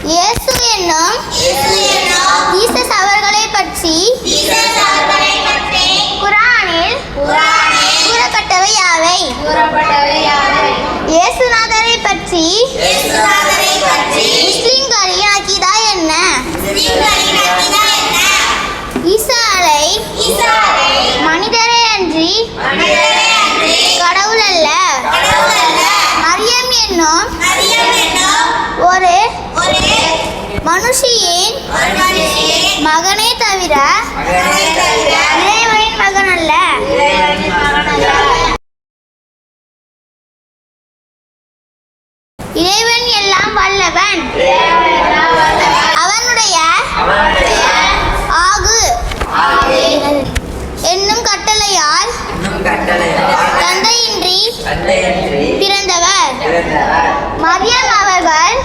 இயேசு என்னும் ஜீசஸ் அவர்களை பற்றி குர்ஆனில் கூறப்பட்டவை யாவை? இயேசுநாதரை பற்றி முஸ்லிம்களின் அகீதா என்ன? ஈசாவை மனிதரே அன்றி கடவுள் அல்ல. மரியம் என்னும் ஒரு மனுஷியின் மகனே தவிர இறைவனின் மகன் அல்ல. இறைவன் எல்லாம் வல்லவன். அவனுடைய ஆகு என்னும் கட்டளையால் தந்தையின்றி பிறந்தவர். மரியம் அவர்கள்